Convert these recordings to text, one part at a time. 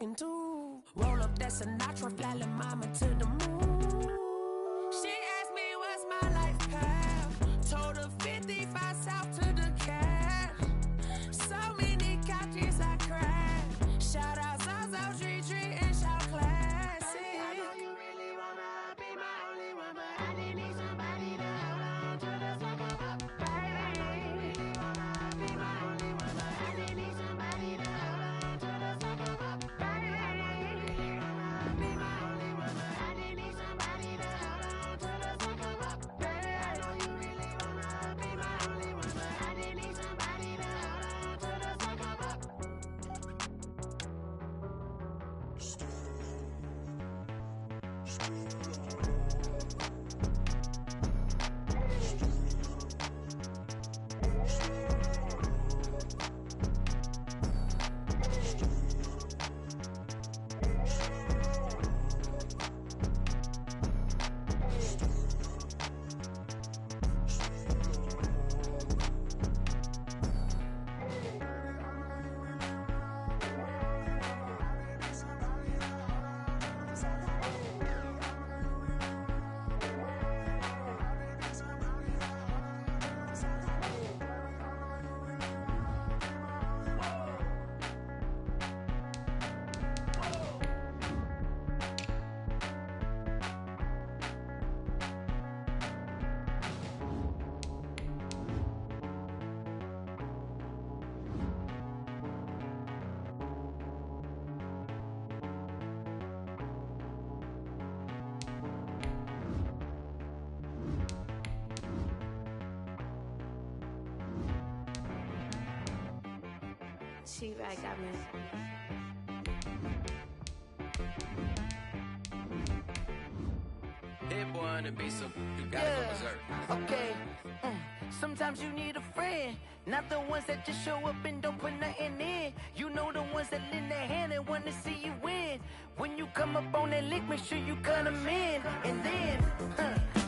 talking to. Roll up that Sinatra, fly la mama to the moon. She asked me what's my life path. Told her 55 south to the cab. So many couches I cried. Shout out Zazo, Tree, and shout classic. I know you really wanna be my only one, but I didn't need somebody to hold on to the second up, baby. I know you really wanna be my only one, but I didn't need somebody to hold on to the second up, baby. I know you really wanna be my only one, but I didn't need somebody to hold on to the second up, baby. I know you really wanna be my only one, but I didn't need somebody to hold on to the second up. She right, got me. Hit boy and be some, you gotta go berserk. Okay. Sometimes you need a friend, not the ones that just show up and don't put nothing in. You know the ones that lend their hand and want to see you win. When you come up on that lick, make sure you cut them in. And then,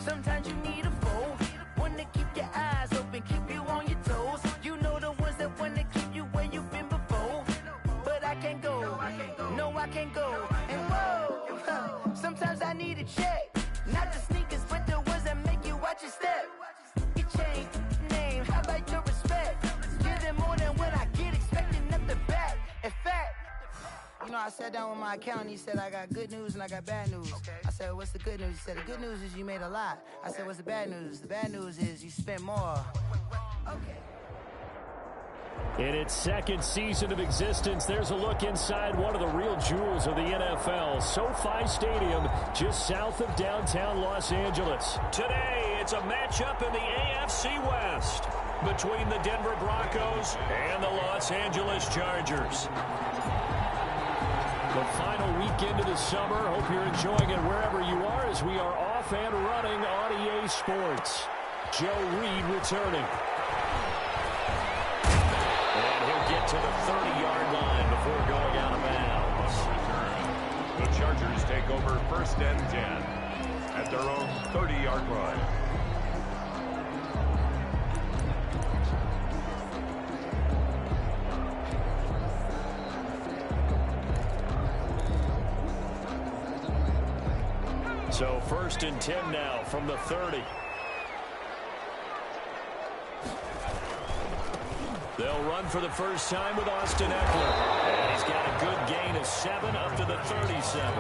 sometimes you need a foe, one to keep your eyes open, keep you on your toes. You know the ones that want to keep you where you've been before. But I can't go, no I can't go. And whoa, sometimes I need a check, not the sneakers but the ones that make you watch your step. Your chain, name, how about your respect? Give them more than what I get, expecting nothing back. In fact, you know, I sat down with my accountant, he said I got good news and I got bad news. I said, what's the good news? He said, the good news is you made a lot. I said, what's the bad news? The bad news is you spent more. Okay. In its second season of existence, there's a look inside one of the real jewels of the NFL, SoFi Stadium, just south of downtown Los Angeles. Today, it's a matchup in the AFC West between the Denver Broncos and the Los Angeles Chargers. The final weekend of the summer. Hope you're enjoying it wherever you are as we are off and running on EA Sports. Joe Reed returning. And he'll get to the 30-yard line before going out of bounds. The Chargers take over 1st and 10 at their own 30-yard line. So 1st and 10 now from the 30. They'll run for the first time with Austin Eckler. And he's got a good gain of 7 up to the 37.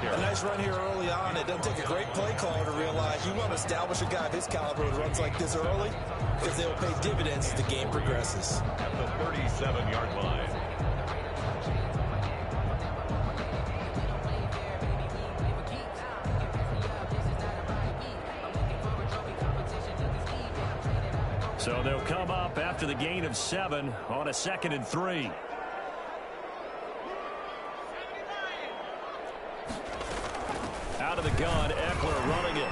A nice run here early on. It doesn't take a great play caller to realize you want to establish a guy of his caliber who runs like this early because they will pay dividends as the game progresses. At the 37-yard line. So they'll come up after the gain of 7 on a 2nd and 3. Out of the gun, Eckler running it.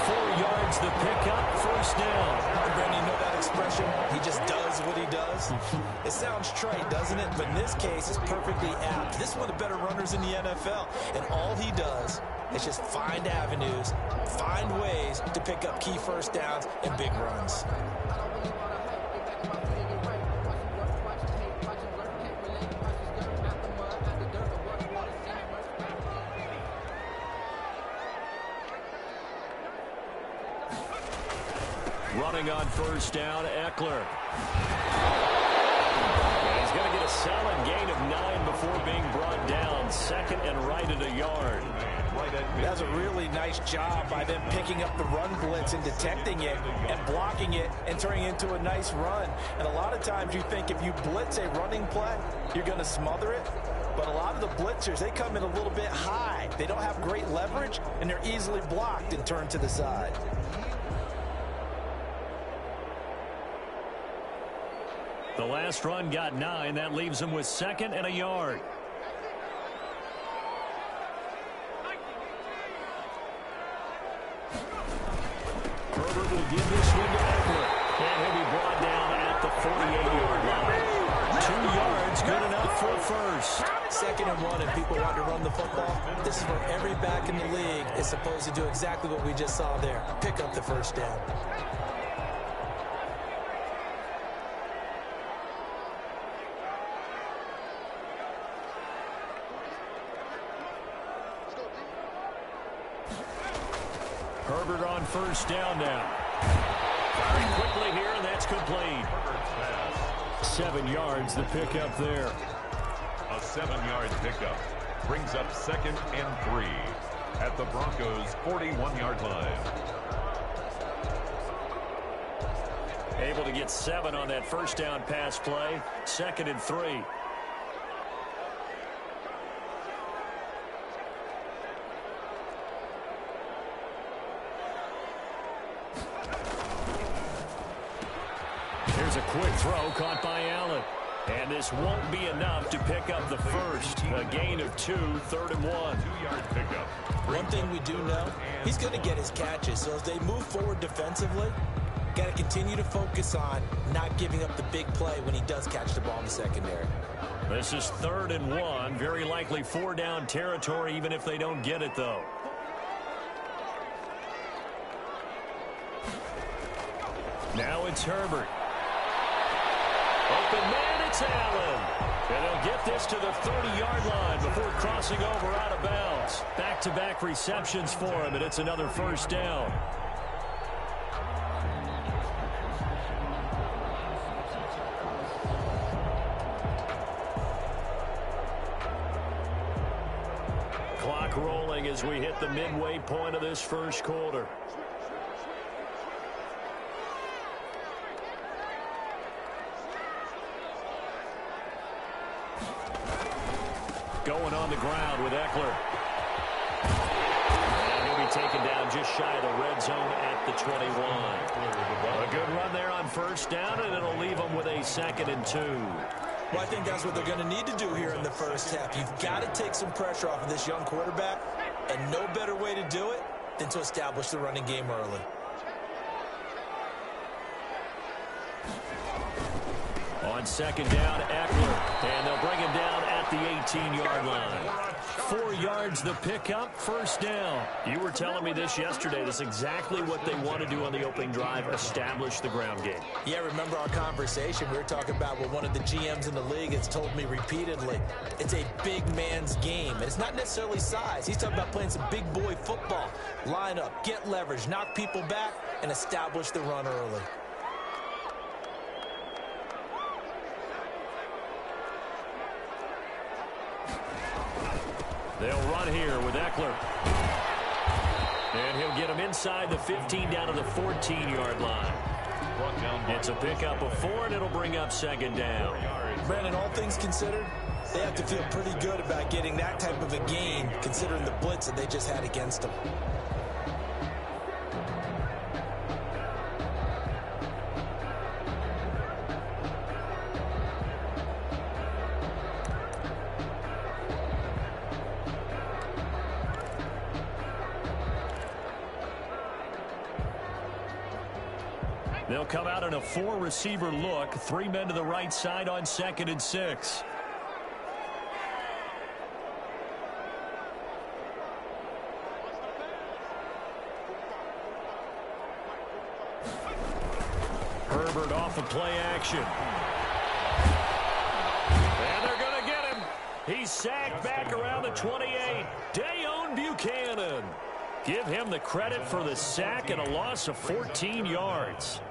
4 yards the pickup, 1st down. Brandon, you know that expression? He just does what he does. It sounds trite, doesn't it? But in this case, it's perfectly apt. This is one of the better runners in the NFL. And all he does is just find avenues, find ways to pick up key 1st downs and big runs. Running on first down, Eckler. And he's going to get a solid gain of 9 before being brought down. Second and right at a yard. That's a really nice job by them picking up the run blitz and detecting it and blocking it and turning it into a nice run. And a lot of times you think if you blitz a running play, you're going to smother it. But a lot of the blitzers, they come in a little bit high. They don't have great leverage, and they're easily blocked and turned to the side. The last run got 9. That leaves him with second and a yard. Herbert will give this one to Eckler. And he'll be brought down at the 48-yard line. 2 yards, good enough for first. Second and 1, and people want to run the football. This is where every back in the league is supposed to do exactly what we just saw there. Pick up the first down. Herbert on first down now. Firing quickly here, and that's complete. 7 yards, the pickup there. A 7-yard pickup brings up second and 3 at the Broncos' 41-yard line. Able to get 7 on that first down pass play. Second and 3. Here's a quick throw caught by Allen. And this won't be enough to pick up the first. A gain of 2, third and 1. 2-yard pickup. One thing we do know, he's going to get his catches. So as they move forward defensively, got to continue to focus on not giving up the big play when he does catch the ball in the secondary. This is third and 1. Very likely 4-down territory, even if they don't get it, though. Now it's Herbert. Open man, it's Allen. And he'll get this to the 30-yard line before crossing over out of bounds. Back-to-back receptions for him, and it's another first down. Clock rolling as we hit the midway point of this first quarter. Going on the ground with Eckler. And he'll be taken down just shy of the red zone at the 21. A good run there on first down, and it'll leave them with a second and 2. Well, I think that's what they're going to need to do here in the first half. You've got to take some pressure off of this young quarterback, and no better way to do it than to establish the running game early. On second down, Eckler, and they'll bring him down at the 18-yard line. 4 yards the pickup, first down. You were telling me this yesterday. That's exactly what they want to do on the opening drive, establish the ground game. Yeah, remember our conversation. We were talking about what one of the GMs in the league has told me repeatedly. It's a big man's game, and it's not necessarily size. He's talking about playing some big boy football. Line up, get leverage, knock people back, and establish the run early. They'll run here with Eckler. And he'll get him inside the 15 down to the 14-yard line. It's a pickup of 4, and it'll bring up second down. Brandon, all things considered, they have to feel pretty good about getting that type of a gain, considering the blitz that they just had against them. They'll come out in a 4-receiver look. 3 men to the right side on second and 6. Herbert off of play action. And they're going to get him. He's sacked back around the 28. Bgmcleod. Give him the credit for the sack and a loss of 14 yards.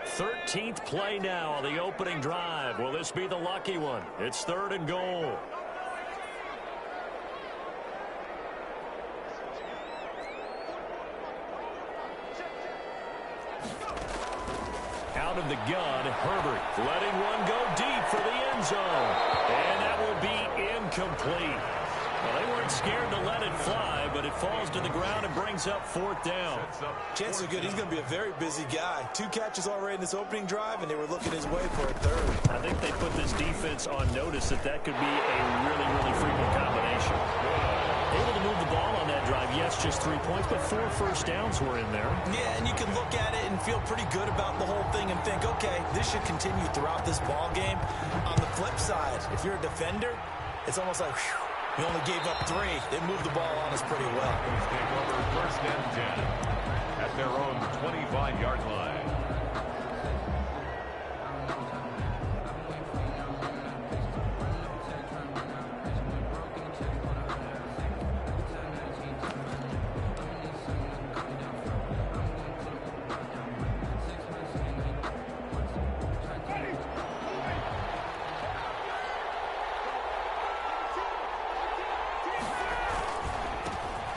13th play now on the opening drive. Will this be the lucky one? It's 3rd and goal. Out of the gun, Herbert letting one go deep for the end zone. And that will be incomplete. Well, they weren't scared to let it fly, but it falls to the ground and brings up 4th down. Chances are good he's going to be a very busy guy. 2 catches already in this opening drive, and they were looking his way for a 3rd. I think they put this defense on notice that that could be a really, really frequent combination. Able to move the ball on that drive. Yes, just 3 points, but 4 first downs were in there. Yeah, and you can look at it and feel pretty good about the whole thing and think, okay, this should continue throughout this ball game. On the flip side, if you're a defender, it's almost like, whew, we only gave up 3. They moved the ball on us pretty well. Take over 1st and 10 at their own 25-yard line.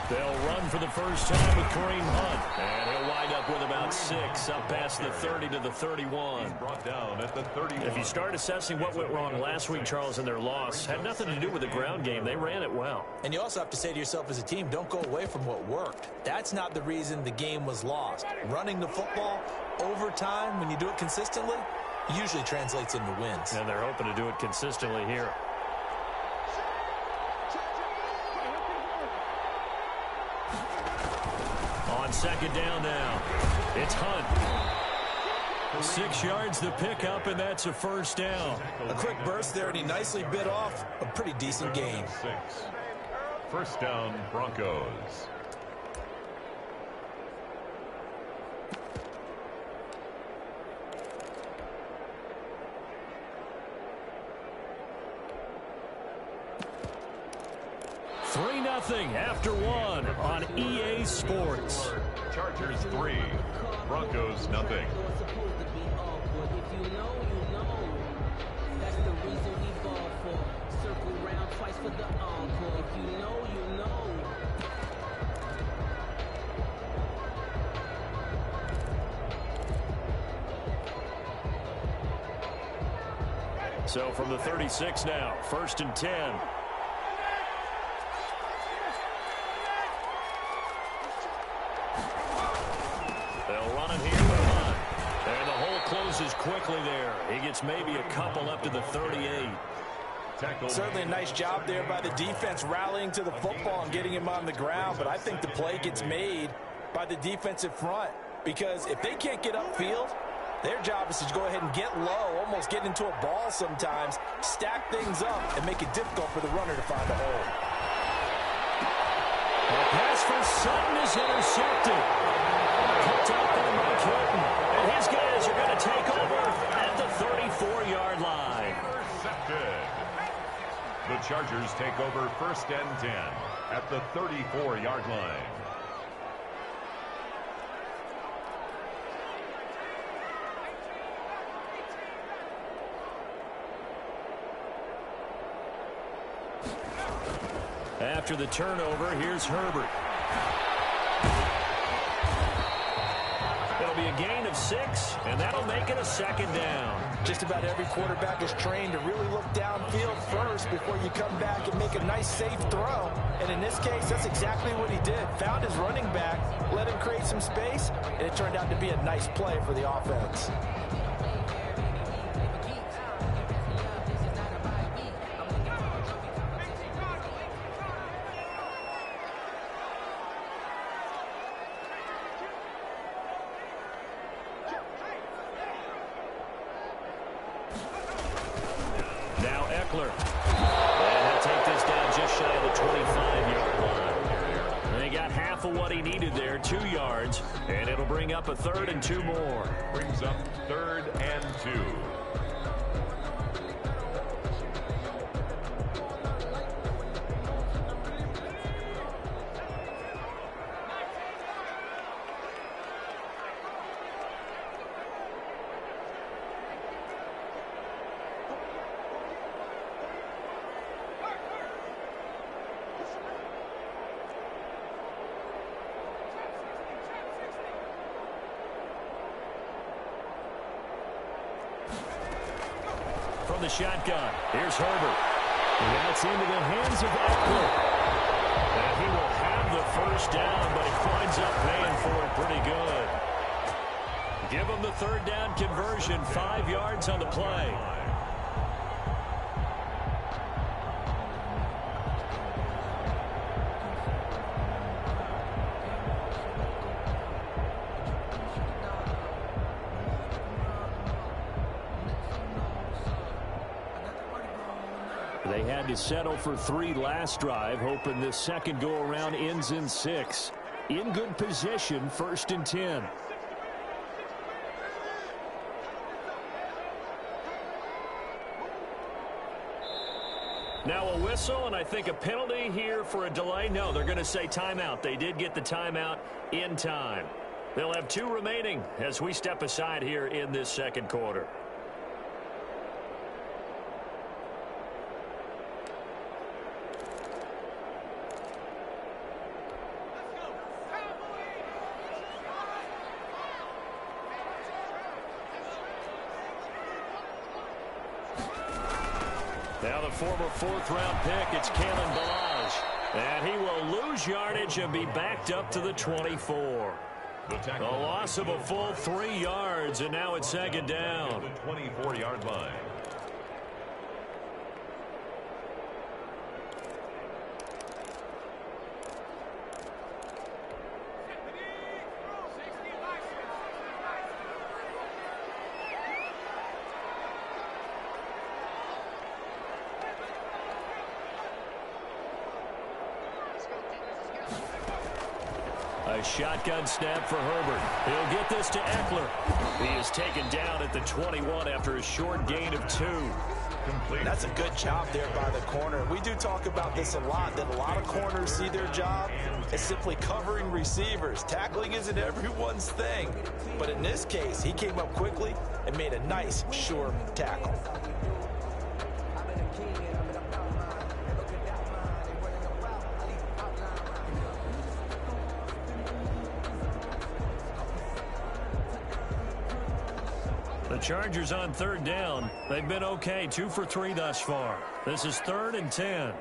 They'll run for the first time with Kareem Hunt. And he'll wind up with about 6, up past the 30 to the 31. He's brought down at the 31. If you start assessing what went wrong last week, Charles, in their loss, had nothing to do with the ground game. They ran it well. And you also have to say to yourself as a team, don't go away from what worked. That's not the reason the game was lost. Running the football over time, when you do it consistently, usually translates into wins. And they're hoping to do it consistently here. On 2nd down now, it's Hunt. 6 yards the pickup, and that's a first down. A quick burst there, and he nicely bit off a pretty decent gain. 6. First down, Broncos. Nothing after 1 on EA Sports. Chargers 3, Broncos nothing. So from the 36 now, 1st and 10. Closes quickly there. He gets maybe a couple up to the 38. Certainly a nice job there by the defense rallying to the football and getting him on the ground, but I think the play gets made by the defensive front because if they can't get upfield, their job is to go ahead and get low, almost get into a ball sometimes, stack things up, and make it difficult for the runner to find a hole. The pass from Sutton is intercepted. Picked out there by Clinton. And his guys are going to take over at the 34-yard line. Intercepted. The Chargers take over 1st and 10 at the 34-yard line. After the turnover, here's Herbert. It'll be a gain of 6, and that'll make it a 2nd down. Just about every quarterback is trained to really look downfield first before you come back and make a nice, safe throw. And in this case, that's exactly what he did. Found his running back, let him create some space, and it turned out to be a nice play for the offense. And it'll bring up a 3rd and 2 more. Brings up 3rd and 2. from the shotgun. Here's Herbert. And that's into the hands of Eckler. And he will have the first down, but he winds up paying for it pretty good. Give him the third down conversion, 5 yards on the play. They had to settle for 3 last drive, hoping this second go-around ends in 6. In good position, 1st and 10. Now a whistle, and I think a penalty here for a delay. No, they're going to say timeout. They did get the timeout in time. They'll have 2 remaining as we step aside here in this second quarter. Now the former 4th-round pick, it's Kalen Balaj. And he will lose yardage and be backed up to the 24. A loss of a full 3 yards, and now it's 2nd down. The 24-yard line. A shotgun snap for Herbert. He'll get this to Eckler. He is taken down at the 21 after a short gain of 2. Complete. That's a good job there by the corner. We do talk about this a lot, that a lot of corners see their job as simply covering receivers. Tackling isn't everyone's thing. But in this case, he came up quickly and made a nice, sure tackle. The Chargers on 3rd down. They've been okay, 2 for 3 thus far. This is 3rd and 10.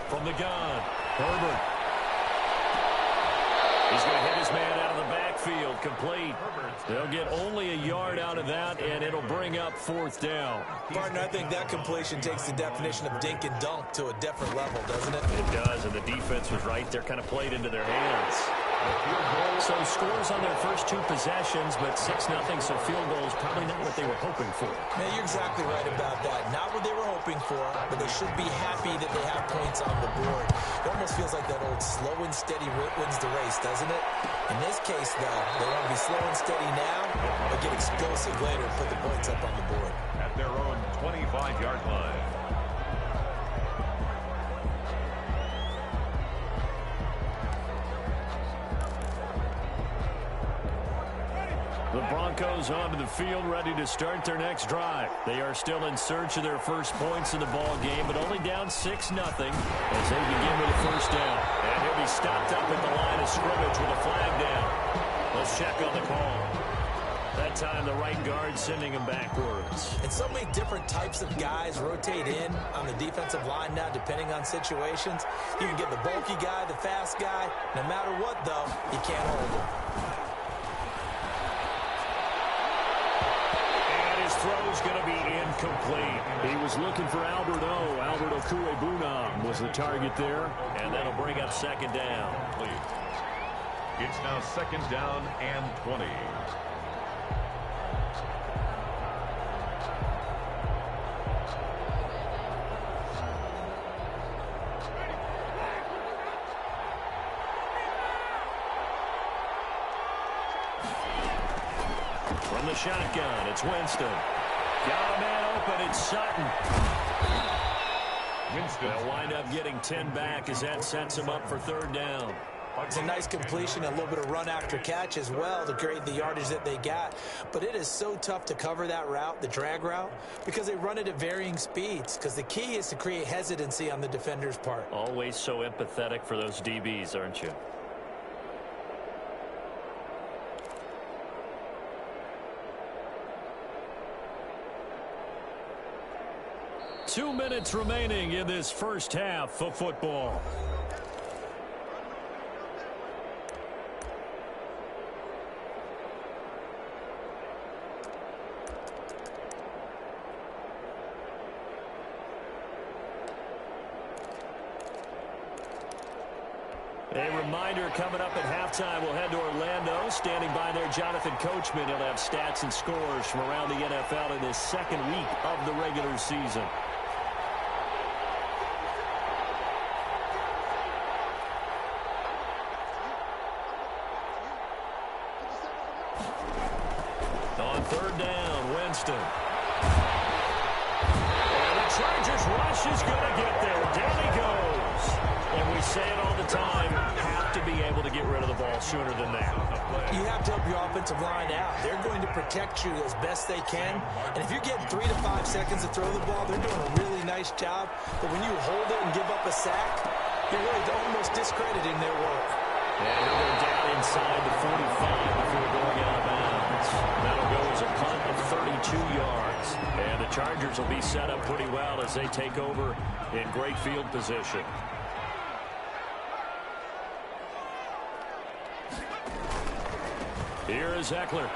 From the gun, Herbert. He's going to hit his man out of the backfield, complete. They'll get only a yard out of that, and it'll bring up 4th down. Partner, I think that completion takes the definition of dink and dunk to a different level, doesn't it? It does, and the defense was right there, kind of played into their hands. So scores on their first 2 possessions, but 6-0, so field goal is probably not what they were hoping for. Man, you're exactly right about that. Not what they were hoping for, but they should be happy that they have points on the board. It almost feels like that old slow and steady wins the race, doesn't it? In this case, though, they want to be slow and steady now, but get explosive later and put the points up on the board. At their own 25-yard line. The Broncos onto the field, ready to start their next drive. They are still in search of their first points in the ball game, but only down 6-0 as they begin with a 1st down. And he'll be stopped up at the line of scrimmage with a flag down. Let's check on the call. That time the right guard sending him backwards. And so many different types of guys rotate in on the defensive line now, depending on situations. You can get the bulky guy, the fast guy. No matter what, though, you can't hold him. Throw's going to be incomplete. He was looking for Albert O. Albert Okuebunam was the target there, and that'll bring up 2nd down. It's now 2nd down and 20. From the shotgun, it's Winston. Got a man open, it's Sutton. Winston. They'll wind up getting 10 back as that sets him up for 3rd down. It's a nice completion, a little bit of run after catch as well to create the yardage that they got. But it is so tough to cover that route, the drag route, because they run it at varying speeds. Because the key is to create hesitancy on the defender's part. Always so empathetic for those DBs, aren't you? 2 minutes remaining in this first half of football. A reminder, coming up at halftime, we'll head to Orlando. Standing by there, Jonathan Coachman. He'll have stats and scores from around the NFL in this second week of the regular season. On third down, Winston. And the Chargers rush is going to get there. Down he goes. And we say it all the time, have to be able to get rid of the ball sooner than that. You have to help your offensive line out. They're going to protect you as best they can. And if you're getting 3 to 5 seconds to throw the ball, they're doing a really nice job. But when you hold it and give up a sack, you're really almost discrediting their work. And he'll go down inside the 45 before going out of bounds. That'll go as a punt of 32 yards. And the Chargers will be set up pretty well as they take over in great field position. Here is Eckler.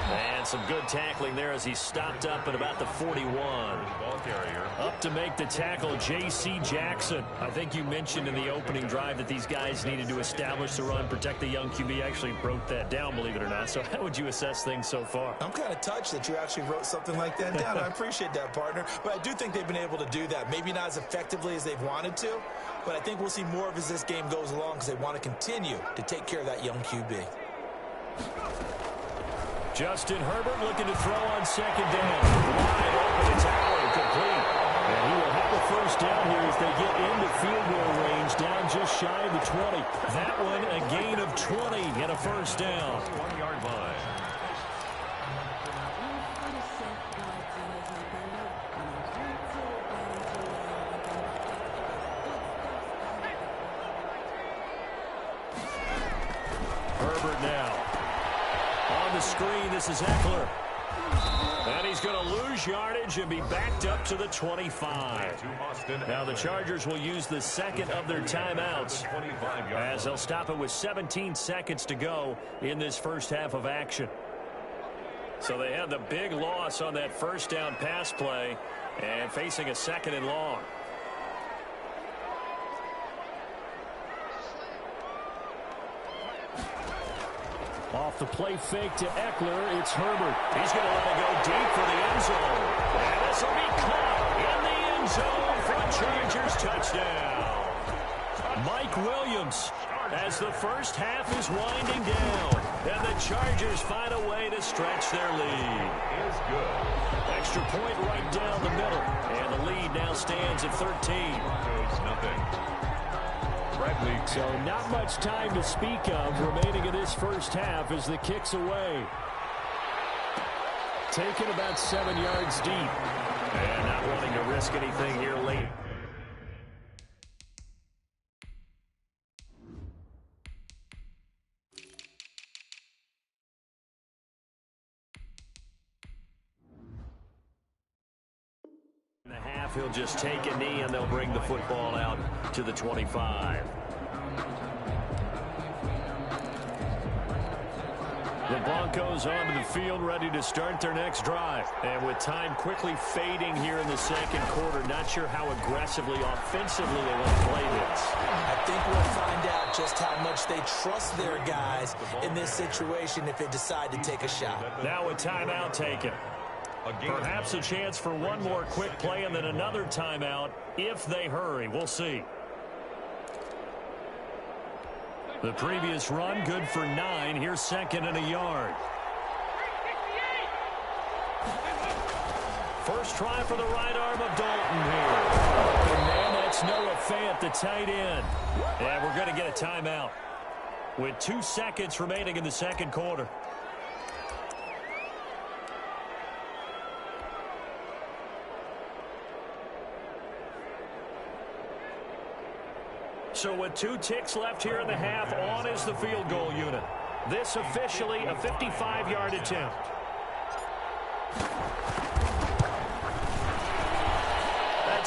And some good tackling there as he stopped up at about the 41. Up to make the tackle, J.C. Jackson. I think you mentioned in the opening drive that these guys needed to establish the run, protect the young QB. Actually wrote that down, believe it or not. So how would you assess things so far? I'm kind of touched that you actually wrote something like that down. I appreciate that, partner. But I do think they've been able to do that. Maybe not as effectively as they've wanted to, but I think we'll see more of as this game goes along because they want to continue to take care of that young QB. Justin Herbert looking to throw on second down. Wide open, it's Allen, complete. And he will have a first down here as they get into field goal range, down just shy of the 20. That one a gain of 20 and a first down. 1-yard line. Herbert now. On the screen, this is Eckler. And he's going to lose yardage and be backed up to the 25. Now the Chargers will use the second of their timeouts as they'll stop it with 17 seconds to go in this first half of action. So they had the big loss on that first down pass play and facing a second and long. Off the play fake to Eckler, it's Herbert. He's going to let it go deep for the end zone. And this will be caught in the end zone for a Chargers touchdown. Mike Williams as the first half is winding down. And the Chargers find a way to stretch their lead. Is good. Extra point right down the middle. And the lead now stands at 13. Broncos, nothing. So not much time to speak of remaining in this first half as the kick's away. Taken about 7 yards deep. And not wanting to risk anything here late. In the half, he'll just take a knee and they'll bring the football out to the 25. The Broncos onto the field, ready to start their next drive. And with time quickly fading here in the second quarter, not sure how aggressively, offensively they want to play this. I think we'll find out just how much they trust their guys in this situation if they decide to take a shot. Now a timeout taken. Perhaps a chance for one more quick play and then another timeout if they hurry. We'll see. The previous run, good for 9. Here's second and a yard. First try for the right arm of Dalton here. And man, that's Noah Fant, the tight end. And we're going to get a timeout with 2 seconds remaining in the second quarter. So with 2 ticks left here in the half, on is the field goal unit. This officially a 55-yard attempt.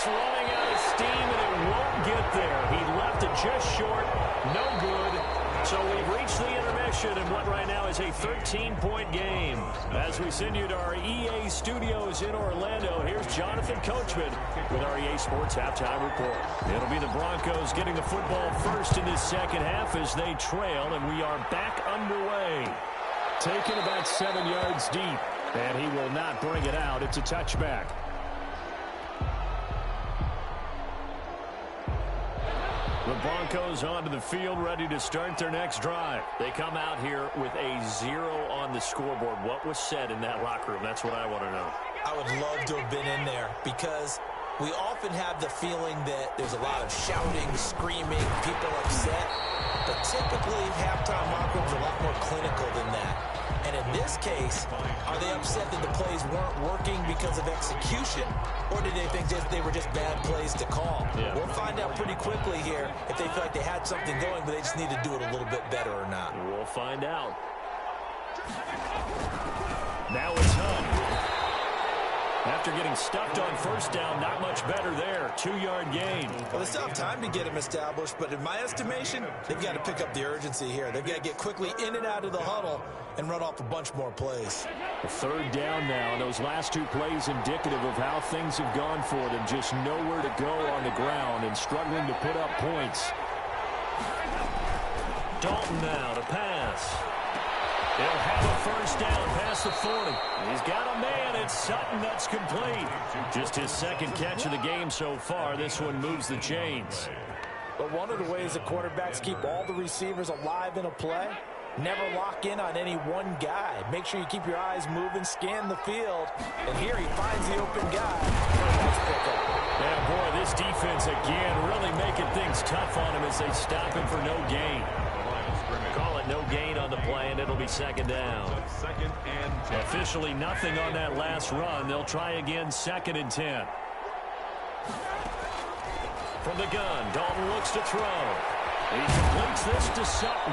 running out of steam, and it won't get there. He left it just short. No good. So we've reached the intermission in what right now is a 13-point game. As we send you to our EA studios in Orlando, here's Jonathan Coachman with our EA Sports Halftime Report. It'll be the Broncos getting the football first in this second half as they trail, and we are back underway. Taken about 7 yards deep, and he will not bring it out. It's a touchback. The Broncos onto the field, ready to start their next drive. They come out here with a 0 on the scoreboard. What was said in that locker room? That's what I want to know. I would love to have been in there because we often have the feeling that there's a lot of shouting, screaming, people upset. But typically, halftime locker rooms are a lot more clinical than that. And in this case, are they upset that the plays weren't working because of execution? Or did they think they were just bad plays to call? Yeah. We'll find out pretty quickly here if they feel like they had something going, but they just need to do it a little bit better or not. We'll find out. Now it's Hunt. After getting stuffed on first down, not much better there. 2-yard gain. Well, they still have time to get him established, but in my estimation, they've got to pick up the urgency here. They've got to get quickly in and out of the huddle and run off a bunch more plays. The 3rd down now, and those last 2 plays indicative of how things have gone for them. Just nowhere to go on the ground and struggling to put up points. Dalton now to pass. They'll have a first down past the 40. He's got a man. It's Sutton that's complete. Just his 2nd catch of the game so far. This one moves the chains. But one of the ways that quarterbacks keep all the receivers alive in a play, never lock in on any one guy. Make sure you keep your eyes moving, scan the field. And here he finds the open guy for a nice pickup. Yeah, boy, this defense again really making things tough on him as they stop him for no gain. Call it no gain on the play, and it'll be 2nd down. 2nd and 10. Officially nothing on that last run. They'll try again 2nd and 10. From the gun, Dalton looks to throw. He completes this to Sutton.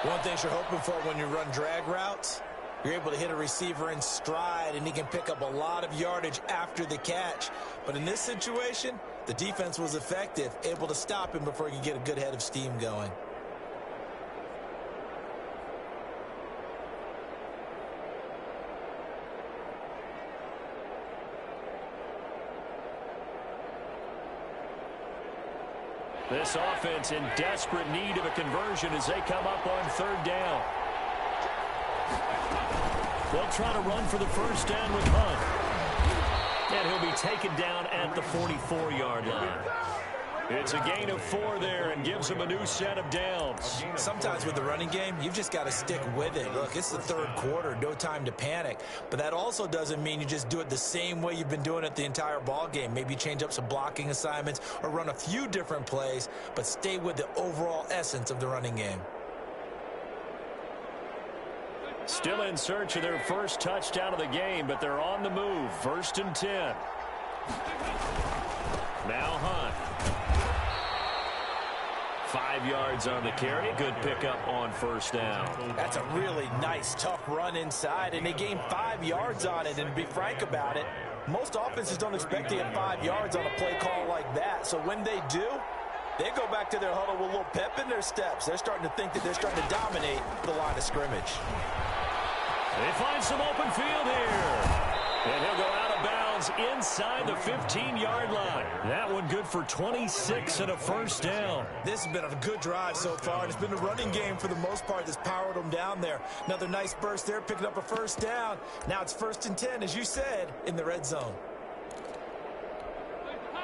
One thing you're hoping for when you run drag routes, you're able to hit a receiver in stride, and he can pick up a lot of yardage after the catch. But in this situation, the defense was effective, able to stop him before he could get a good head of steam going. This offense in desperate need of a conversion as they come up on 3rd down. They'll try to run for the first down with Hunt. And he'll be taken down at the 44-yard line. It's a gain of 4 there and gives them a new set of downs. Sometimes with the running game, you've just got to stick with it. Look, it's the 3rd quarter, no time to panic. But that also doesn't mean you just do it the same way you've been doing it the entire ball game. Maybe change up some blocking assignments or run a few different plays, but stay with the overall essence of the running game. Still in search of their first touchdown of the game, but they're on the move. 1st and 10. Now Hunt. 5 yards on the carry. Good pickup on first down. That's a really nice, tough run inside, and they gained 5 yards on it. And to be frank about it, most offenses don't expect to get 5 yards on a play call like that. So when they do, they go back to their huddle with a little pep in their steps. They're starting to think that they're starting to dominate the line of scrimmage. They find some open field here. And he'll go out of bounds inside the 15-yard line. That one good for 26 and a first down. This has been a good drive so far. It's been a running game for the most part that's powered them down there. Another nice burst there, picking up a first down. Now it's 1st and 10, as you said, in the red zone.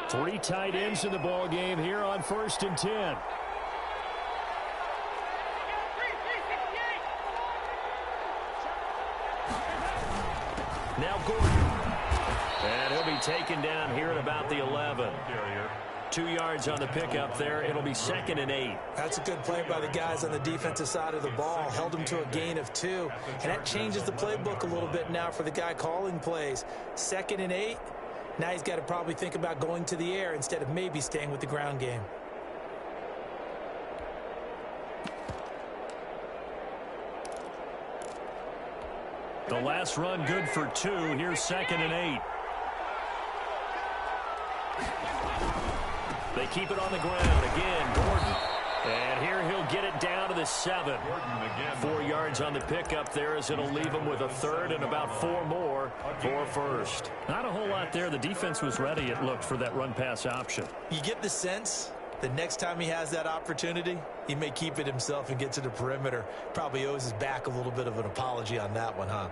3 tight ends in the ball game here on 1st and 10. Now Gordon. And he'll be taken down here at about the 11. 2 yards on the pickup there. It'll be 2nd and 8. That's a good play by the guys on the defensive side of the ball. Held them to a gain of 2. And that changes the playbook a little bit now for the guy calling plays. 2nd and 8. Now he's got to probably think about going to the air instead of maybe staying with the ground game. The last run good for 2. Here's 2nd and 8. They keep it on the ground. Again, Gordon. And here he'll get it down to the 7. 4 yards on the pickup there as it'll leave him with a third and about 4 more for first. Not a whole lot there. The defense was ready, it looked, for that run-pass option. You get the sense the next time he has that opportunity, he may keep it himself and get to the perimeter. Probably owes his back a little bit of an apology on that one, huh?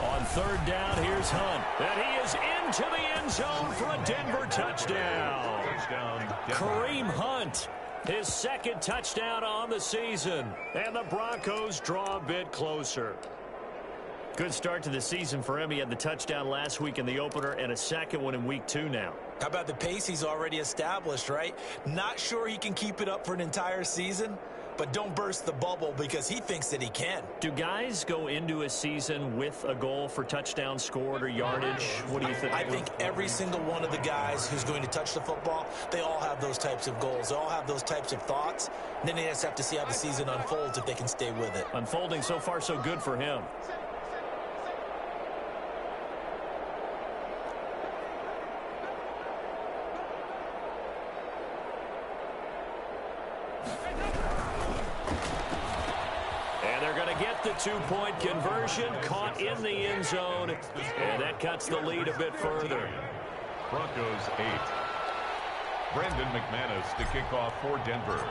On third down, here's Hunt. And he is into the end zone for a Denver touchdown. Kareem Hunt, his second touchdown on the season. And the Broncos draw a bit closer. Good start to the season for him. He had the touchdown last week in the opener and a second one in week 2 now. How about the pace he's already established, right? Not sure he can keep it up for an entire season, but don't burst the bubble because he thinks that he can. Do guys go into a season with a goal for touchdown scored or yardage? What do you think? I think every single one of the guys who's going to touch the football, they all have those types of goals. They all have those types of thoughts. And then they just have to see how the season unfolds if they can stay with it. Unfolding so far so good for him. Get the 2-point conversion, caught in the end zone, and that cuts the lead a bit further. Broncos 8. Brandon McManus to kick off for Denver.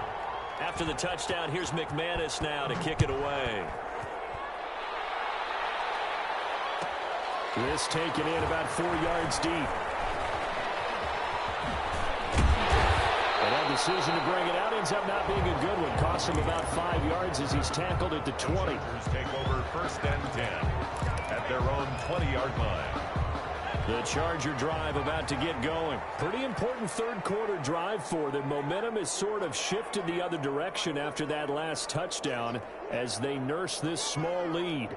After the touchdown, here's McManus now to kick it away. This taken in about 4 yards deep. The decision to bring it out ends up not being a good one. Costs him about 5 yards as he's tackled at the 20. Take over first and 10 at their own 20-yard line. The Charger drive about to get going. Pretty important third quarter drive for them. Momentum has sort of shifted the other direction after that last touchdown as they nurse this small lead.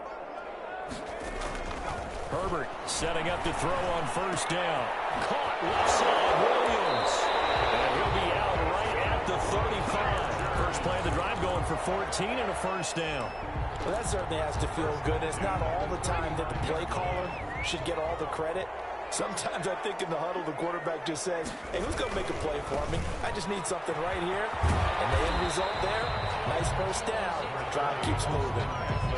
Herbert setting up to throw on first down. Caught left side, Williams. And he'll be out right at the 35. First play of the drive going for 14 and a first down. Well, that certainly has to feel good. It's not all the time that the play caller should get all the credit. Sometimes I think in the huddle, the quarterback just says, hey, who's going to make a play for me? I just need something right here. And the end result there, nice first down. Drive keeps moving.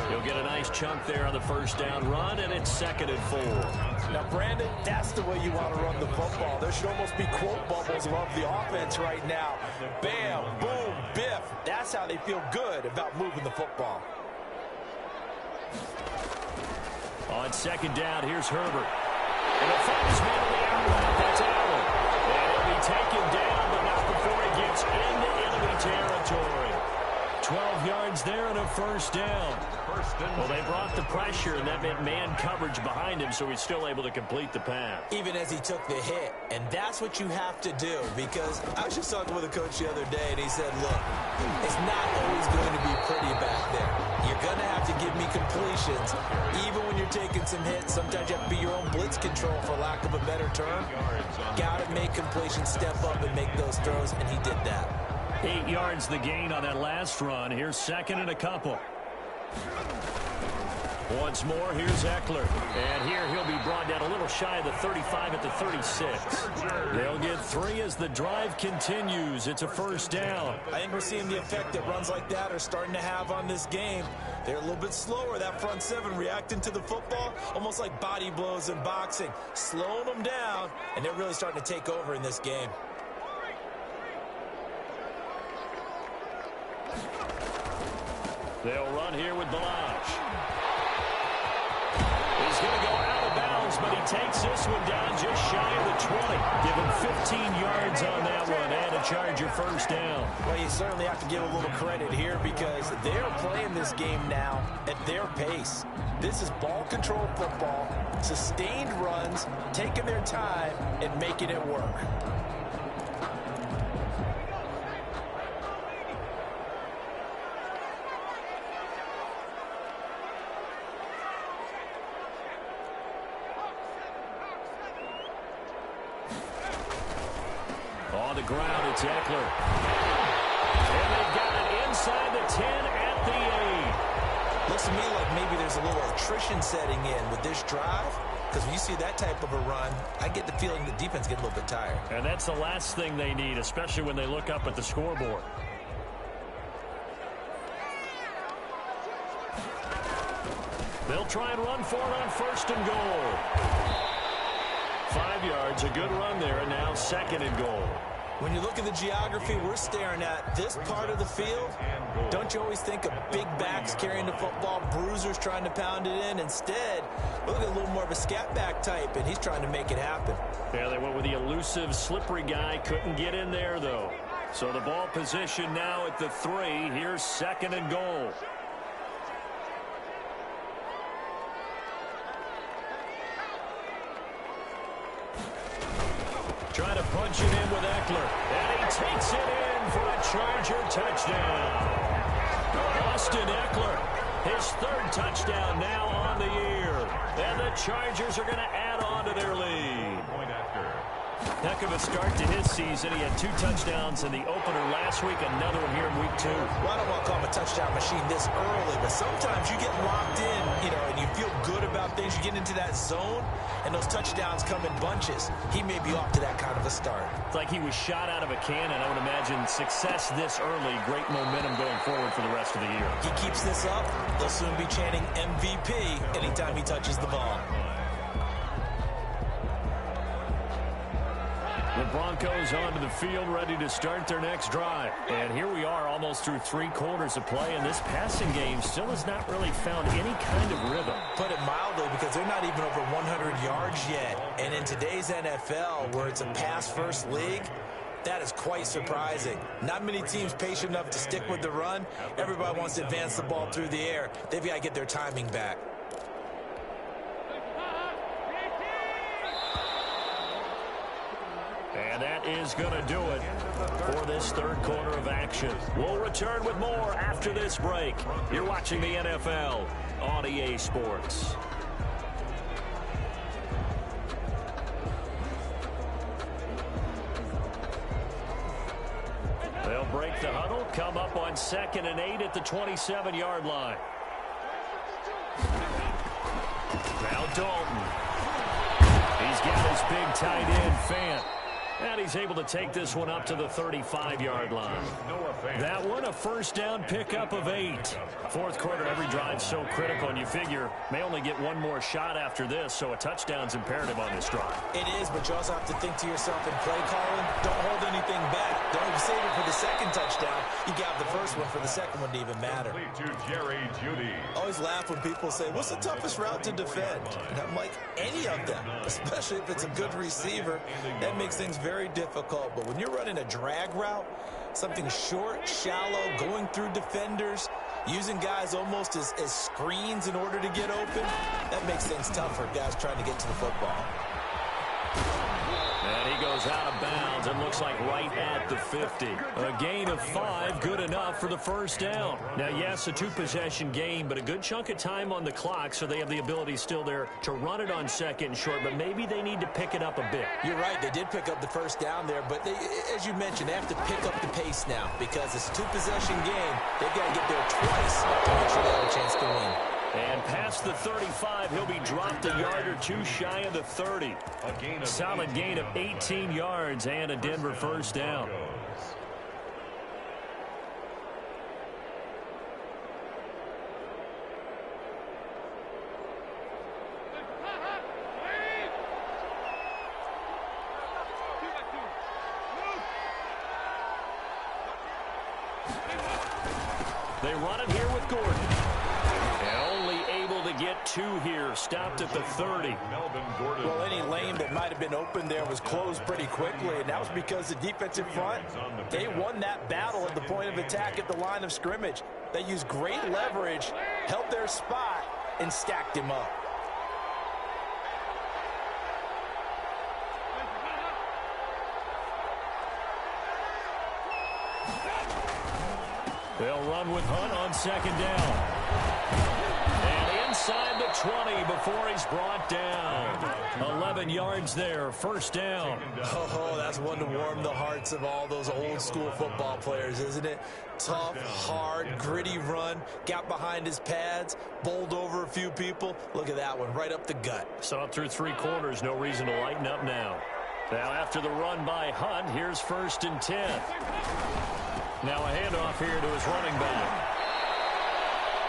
He'll get a nice chunk there on the first down run, and it's 2nd and 4. Now, Brandon, that's the way you want to run the football. There should almost be quote bubbles above the offense right now. Bam, boom, biff. That's how they feel good about moving the football. On second down, here's Herbert. And he'll find his man on the outlet. That's Allen. And he'll be taken down, but not before he gets into enemy territory. 12 yards there and a first down. Well, they brought the pressure, and that meant man coverage behind him, so he's still able to complete the pass. Even as he took the hit, and that's what you have to do, because I was just talking with a coach the other day, and he said, look, it's not always going to be pretty back there. You're going to have to give me completions. Even when you're taking some hits, sometimes you have to be your own blitz control, for lack of a better term. Got to make completions, step up and make those throws, and he did that. 8 yards the gain on that last run. Here's 2nd and a couple. Once more, here's Eckler. And here he'll be brought down a little shy of the 35 at the 36. They'll get 3 as the drive continues. It's a first down. I think we're seeing the effect that runs like that are starting to have on this game. They're a little bit slower, that front 7 reacting to the football, almost like body blows in boxing, slowing them down, and they're really starting to take over in this game. They'll run here with Balazs. He's going to go out of bounds, but he takes this one down just shy of the 20. Give him 15 yards on that one and a Charger first down. Well, you certainly have to give a little credit here because they're playing this game now at their pace. This is ball control football, sustained runs, taking their time and making it work. On the ground, it's Eckler. And they've got it inside the 10 at the 8. Looks to me like maybe there's a little attrition setting in with this drive. Because when you see that type of a run, I get the feeling the defense get a little bit tired. And that's the last thing they need, especially when they look up at the scoreboard. They'll try and run for it on 1st and goal. 5 yards, a good run there, and now 2nd and goal. When you look at the geography we're staring at, this part of the field, don't you always think of big backs carrying the football, bruisers trying to pound it in? Instead, look at a little more of a scat back type, and he's trying to make it happen. Yeah, they went with the elusive, slippery guy. Couldn't get in there, though. So the ball position now at the 3. Here's 2nd and goal. Trying to punch it in with Eckler. And he takes it in for a Charger touchdown. Austin Eckler, his 3rd touchdown now on the year. And the Chargers are going to add on to their lead. Heck of a start to his season. He had 2 touchdowns in the opener last week, another one here in week 2. Well, I don't want to call him a touchdown machine this early, but sometimes you get locked in, and you feel good about things. You get into that zone, and those touchdowns come in bunches. He may be off to that kind of a start. It's like he was shot out of a cannon. I would imagine success this early, great momentum going forward for the rest of the year. He keeps this up, they'll soon be chanting MVP anytime he touches the ball. The Broncos onto the field, ready to start their next drive. And here we are, almost through 3 quarters of play, and this passing game still has not really found any kind of rhythm. Put it mildly, because they're not even over 100 yards yet. And in today's NFL, where it's a pass-first league, that is quite surprising. Not many teams patient enough to stick with the run. Everybody wants to advance the ball through the air. They've got to get their timing back. And that is going to do it for this 3rd quarter of action. We'll return with more after this break. You're watching the NFL on EA Sports. They'll break the huddle, come up on 2nd and 8 at the 27-yard line. Now Dalton. He's got his big tight end, Fant. And he's able to take this one up to the 35-yard line. That one, a 1st down pickup of 8. 4th quarter, every drive so critical, and you figure may only get one more shot after this, so a touchdown's imperative on this drive. It is, but you also have to think to yourself in play calling, don't hold anything back. Don't save it for the 2nd touchdown. You got the 1st one for the 2nd one to even matter. Always laugh when people say, what's the toughest route to defend? And I'm like, any of them, especially if it's a good receiver. That makes things very difficult. But when you're running a drag route, something short, shallow, going through defenders, using guys almost as screens in order to get open, that makes things tough for guys trying to get to the football. And he goes out of bounds and looks like right at the 50. A gain of 5, good enough for the 1st down. Now, yes, a 2-possession game, but a good chunk of time on the clock, so they have the ability still there to run it on 2nd and short, but maybe they need to pick it up a bit. You're right, they did pick up the 1st down there, but they, as you mentioned, they have to pick up the pace now because it's a 2-possession game. They've got to get there twice to make sure they have a chance to win. And past the 35, he'll be dropped a yard or 2 shy of the 30. Solid gain of 18 yards and a Denver 1st down. They run it here with Gordon. Get 2 here, stopped at the 30. Well, any lane that might have been open there was closed pretty quickly, and that was because the defensive front, they won that battle at the point of attack at the line of scrimmage. They used great leverage, held their spot, and stacked him up. They'll run with Hunt on 2nd down. inside the 20 before he's brought down. 11 yards there, first down. Oh, that's one to warm the hearts of all those old school football players, isn't it? Tough, hard, gritty run, got behind his pads, bowled over a few people. Look at that one, right up the gut. Saw it through 3 quarters, no reason to lighten up now. Now after the run by Hunt, here's 1st and 10. Now a handoff here to his running back.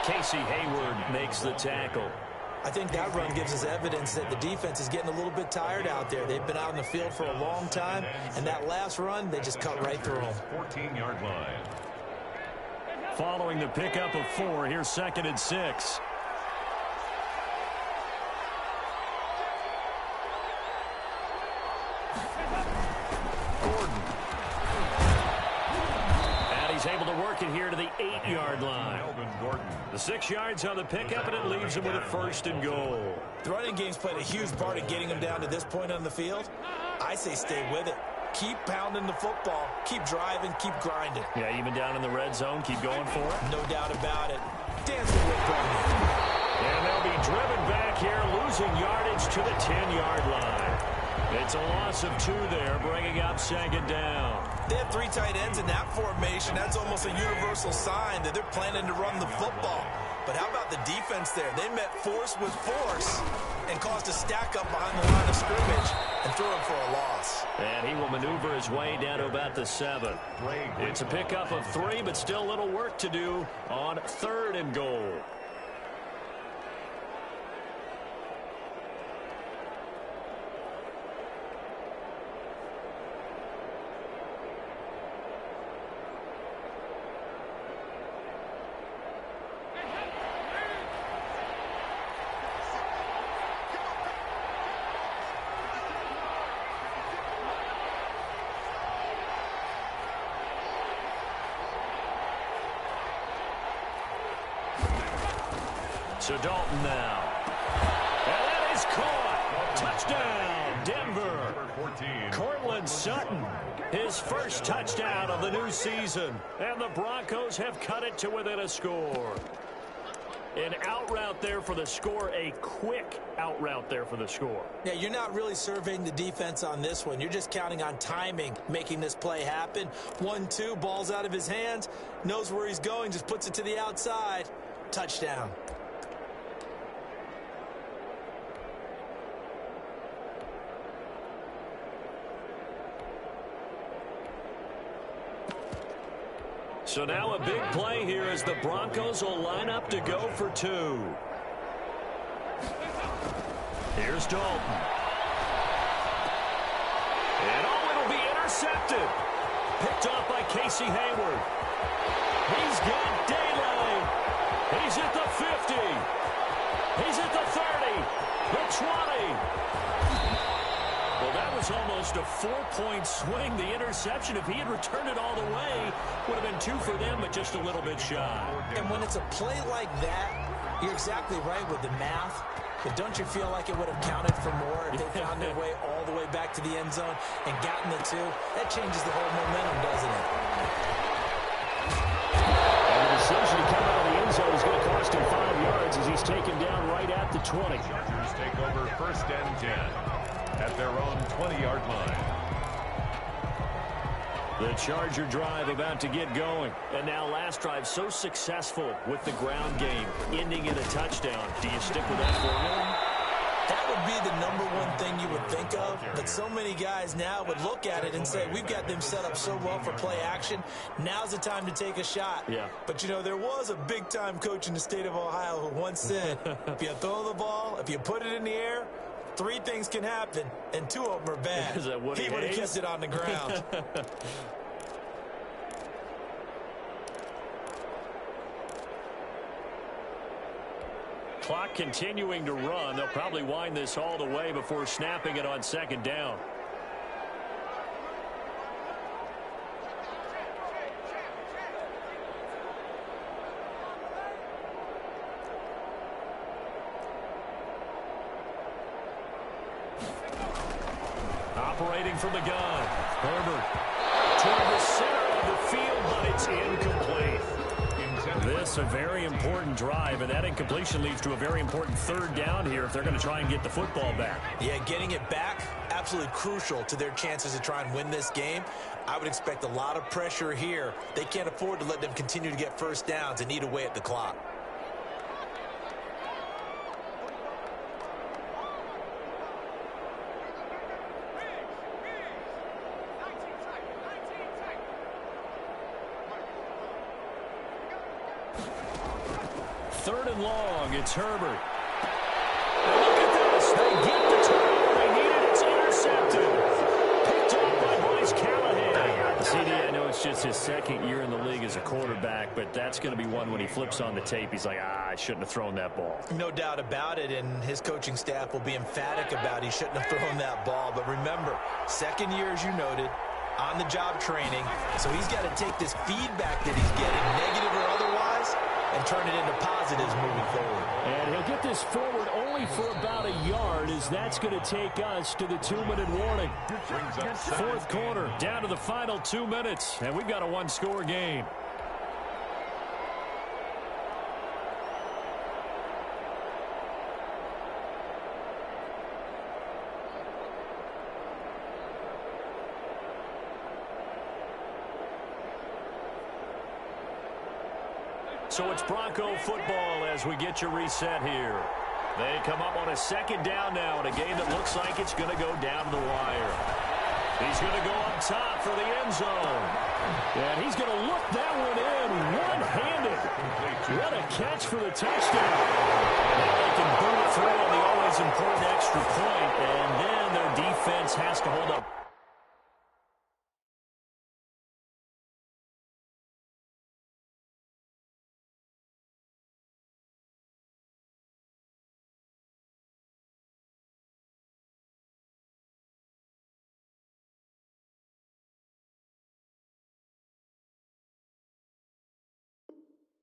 Casey Hayward makes the tackle. I think that run gives us evidence that the defense is getting a little bit tired out there. They've been out in the field for a long time, and that last run, they just cut right through them. 14-yard line. Following the pickup of 4, here's 2nd and 6. Gordon. And he's able to work it here to the 8-yard line. The 6 yards on the pickup, and it leaves him with a 1st and goal. The running game's played a huge part in getting him down to this point on the field. I say stay with it. Keep pounding the football. Keep driving. Keep grinding. Yeah, even down in the red zone, keep going for it. No doubt about it. Dancing with Brady. And they'll be driven back here, losing yardage to the 10-yard line. It's a loss of 2 there, bringing up 2nd down. They have 3 tight ends in that formation. That's almost a universal sign that they're planning to run the football. But how about the defense there? They met force with force and caused a stack up behind the line of scrimmage and threw him for a loss. And he will maneuver his way down to about the 7. It's a pickup of 3, but still a little work to do on 3rd and goal. So Dalton now. And that is caught. Touchdown, Denver. Cortland Sutton, his first touchdown of the new season. And the Broncos have cut it to within a score. An out route there for the score, a quick out route there for the score. Yeah, you're not really surveying the defense on this one. You're just counting on timing, making this play happen. 1-2, ball's out of his hands, knows where he's going, just puts it to the outside. Touchdown. So now a big play here as the Broncos will line up to go for 2. Here's Dalton. And it'll be intercepted. Picked off by Casey Hayward. He's got daylight. He's at the 50. He's at the 30. The 20. Well, that was almost a 4-point swing. The interception, if he had returned it all the way, would have been 2 for them, but just a little bit shy. And when it's a play like that, you're exactly right with the math. But don't you feel like it would have counted for more if they found their way all the way back to the end zone and gotten the 2? That changes the whole momentum, doesn't it? And the decision to come out of the end zone is going to cost him 5 yards as he's taken down right at the 20. Chargers take over 1st and 10 at their own 20-yard line. The Charger drive about to get going. And now last drive so successful with the ground game, ending in a touchdown. Do you stick with that formula? That would be the #1 thing you would think of, but so many guys now would look at it and say, we've got them set up so well for play action, now's the time to take a shot. Yeah. But, you know, there was a big-time coach in the state of Ohio who once said, if you throw the ball, if you put it in the air, 3 things can happen, and 2 of them are bad. Is that what he would have kept it on the ground. Clock continuing to run. They'll probably wind this all the way before snapping it on 2nd down. Operating from the gun. Herbert toward the center of the field, but it's incomplete. miss a very important drive, and that incompletion leads to a very important third down here if they're going to try and get the football back. Yeah, getting it back, absolutely crucial to their chances to try and win this game. I would expect a lot of pressure here. They can't afford to let them continue to get first downs and eat away at the clock. Third and long, it's Herbert. And look at this. They get the turnover they needed. It's intercepted. Picked up by Bryce Callahan. CD, I know it's just his second year in the league as a quarterback, but that's going to be one when he flips on the tape. He's like, I shouldn't have thrown that ball. No doubt about it, and his coaching staff will be emphatic about he shouldn't have thrown that ball. But remember, second year, as you noted, on-the-job training, so he's got to take this feedback that he's getting, negative or otherwise, and turn it into positives moving forward. And he'll get this forward only for about a yard, as that's going to take us to the 2-minute warning. Fourth quarter, down to the final 2 minutes, and we've got a one-score game. So it's Bronco football as we get your reset here. They come up on a second down now in a game that looks like it's going to go down to the wire. He's going to go up top for the end zone. And he's going to look that one in one-handed. What a catch for the touchdown. Now they can boot it through on the always important extra point, and then their defense has to hold up.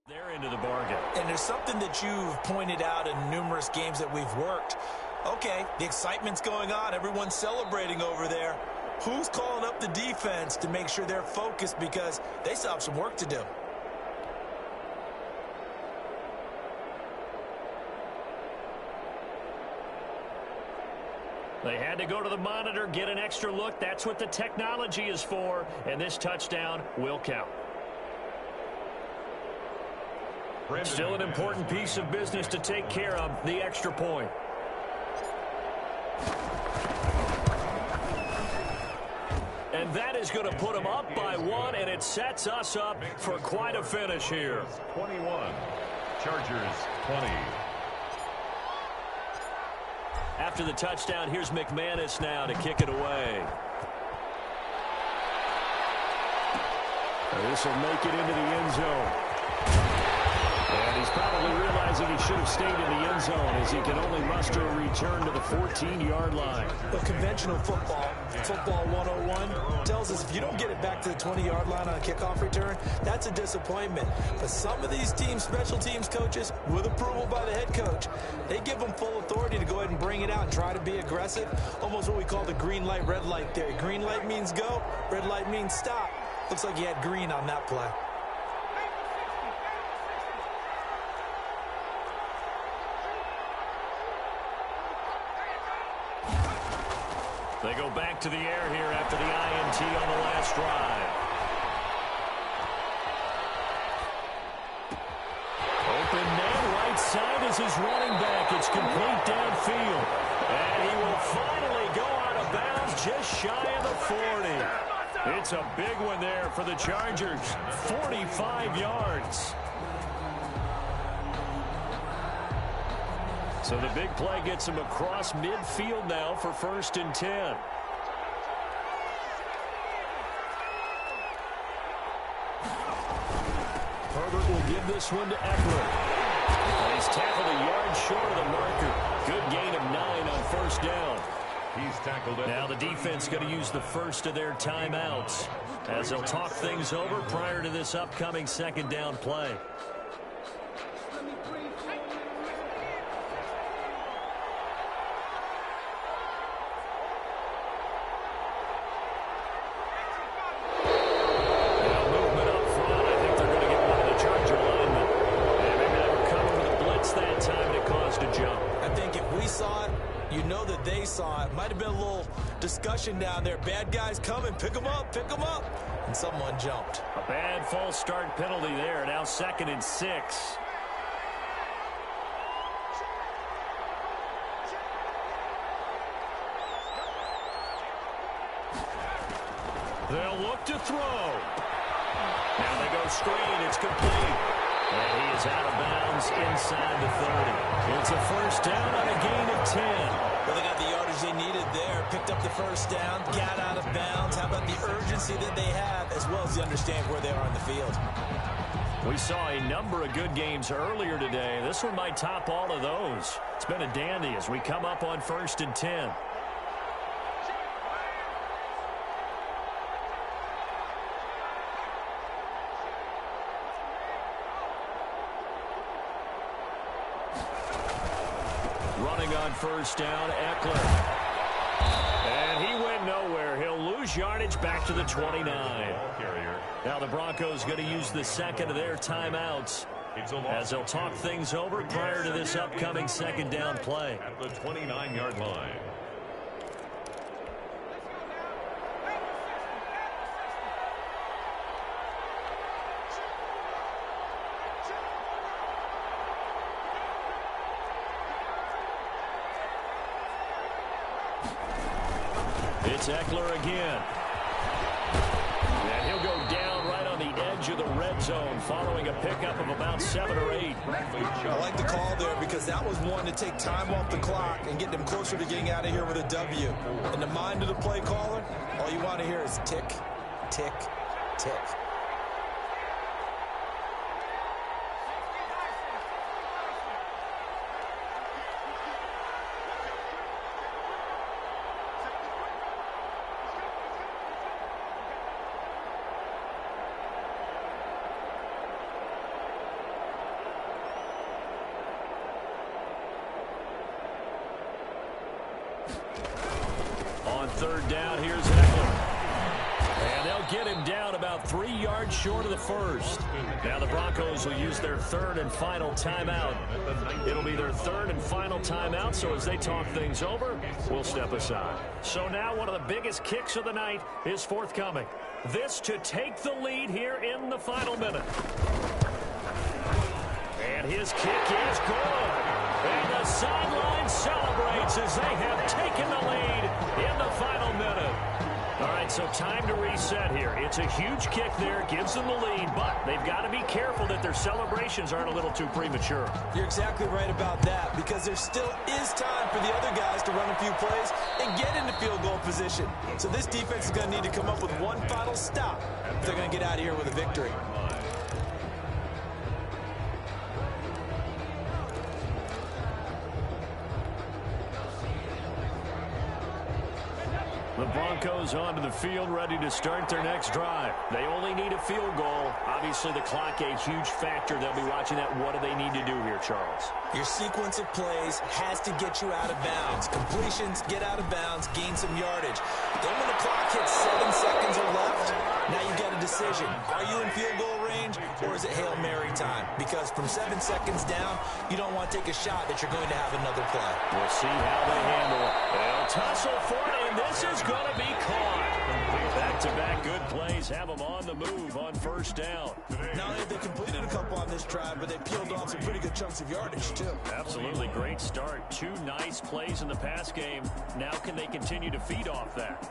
They're into the bargain. And there's something that you've pointed out in numerous games that we've worked. Okay, the excitement's going on. Everyone's celebrating over there. Who's calling up the defense to make sure they're focused, because they still have some work to do? They had to go to the monitor, get an extra look. That's what the technology is for, and this touchdown will count. Still an important piece of business to take care of, the extra point. And that is going to put them up by one, and it sets us up for quite a finish here. 21, Chargers 20. After the touchdown, here's McManus now to kick it away. This will make it into the end zone. And he's probably realizing he should have stayed in the end zone, as he can only muster a return to the 14-yard line. But conventional football 101, tells us if you don't get it back to the 20-yard line on a kickoff return, that's a disappointment. But some of these teams, special teams coaches, with approval by the head coach, they give them full authority to go ahead and bring it out and try to be aggressive. Almost what we call the green light, red light theory. Green light means go, red light means stop. Looks like he had green on that play. They go back to the air here after the INT on the last drive. Open man, right side is his running back. It's complete downfield. And he will finally go out of bounds just shy of the 40. It's a big one there for the Chargers. 45 yards. So the big play gets him across midfield now for 1st and 10. Herbert will give this one to Eckler. And he's tackled a yard short of the marker. Good gain of 9 on 1st down. He's tackled it. Now the defense going to use the first of their timeouts as they'll talk things over prior to this upcoming 2nd down play. saw it. You know that they saw it. Might have been a little discussion down there. Bad guys coming. Pick them up. Pick them up. And someone jumped. A bad false start penalty there. Now 2nd and 6. They'll look to throw. Now they go screen. It's complete. And he is out of bounds inside the 30. It's a first down on a gain of 10. Well, they got the yardage they needed there. Picked up the first down. Got out of bounds. How about the urgency that they have, as well as the understand where they are on the field? We saw a number of good games earlier today. This one might top all of those. It's been a dandy as we come up on 1st and 10. Running on first down, Eckler. And he went nowhere. He'll lose yardage back to the 29. Now the Broncos going to use the second of their timeouts as they'll talk things over prior to this upcoming 2nd down play. At the 29-yard line. It's Eckler again. And he'll go down right on the edge of the red zone following a pickup of about 7 or 8. I like the call there because that was one to take time off the clock and get them closer to getting out of here with a W. In the mind of the play caller, all you want to hear is tick, tick, tick. On 3rd down, here's Eckler. And they'll get him down about 3 yards short of the first. Now the Broncos will use their 3rd and final timeout. It'll be their 3rd and final timeout, so as they talk things over, we'll step aside. So now one of the biggest kicks of the night is forthcoming. This to take the lead here in the final minute. And his kick is good. And the sideline celebrates as they have taken the lead in the final minute. All right, so time to reset here. It's a huge kick there, gives them the lead, but they've got to be careful that their celebrations aren't a little too premature. You're exactly right about that because there still is time for the other guys to run a few plays and get into field goal position. So this defense is going to need to come up with one final stop if they're going to get out of here with a victory. The Broncos onto the field, ready to start their next drive. They only need a field goal. Obviously, the clock a huge factor. They'll be watching that. What do they need to do here, Charles? Your sequence of plays has to get you out of bounds. Completions, get out of bounds, gain some yardage. Then when the clock hits 7 seconds or left, now you've got a decision. Are you in field goal range or is it Hail Mary time? Because from 7 seconds down, you don't want to take a shot that you're going to have another play. We'll see how they handle it. They'll tussle for it, and this is going to be caught. Back-to-back good plays have them on the move on first down. Not only have they completed a couple on this drive, but they peeled off some pretty good chunks of yardage, too. Absolutely great start. 2 nice plays in the pass game. Now can they continue to feed off that?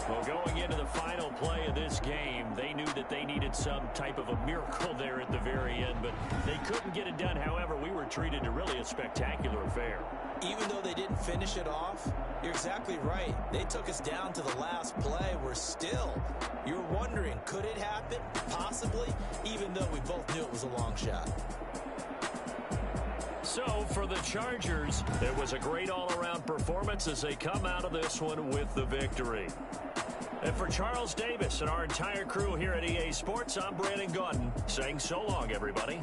Well, going into the final play of this game, they knew that they needed some type of a miracle there at the very end, but they couldn't get it done. However, we were treated to really a spectacular affair. Even though they didn't finish it off, you're exactly right. They took us down to the last play. We're still, you're wondering, could it happen? Possibly, even though we both knew it was a long shot. So, for the Chargers, there was a great all-around performance as they come out of this one with the victory. And for Charles Davis and our entire crew here at EA Sports, I'm Brandon Gaudin saying so long, everybody.